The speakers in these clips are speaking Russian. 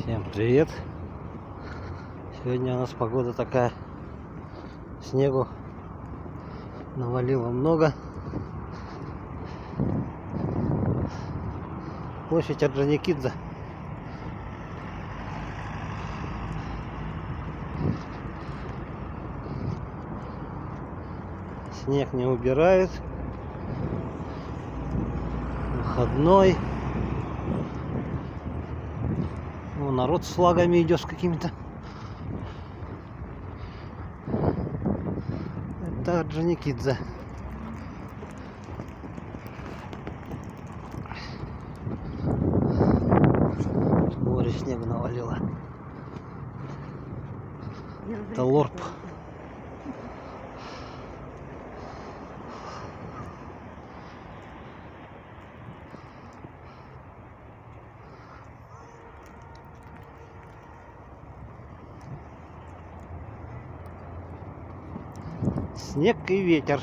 Всем привет! Сегодня у нас погода такая, снегу навалило много. Площадь Орджоникидзе. Снег не убирают. Выходной. Ну, народ с флагами идет с какими-то. Это Орджоникидзе. Море снега навалило. Это лорп. Снег и ветер.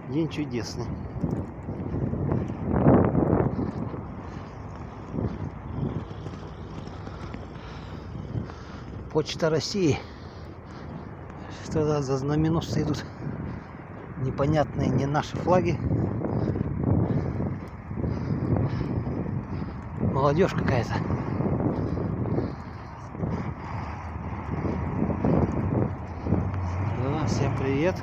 День чудесный. Почта России. Что за знаменосцы идут? Непонятные, не наши флаги. Молодежь какая-то. Да, всем привет.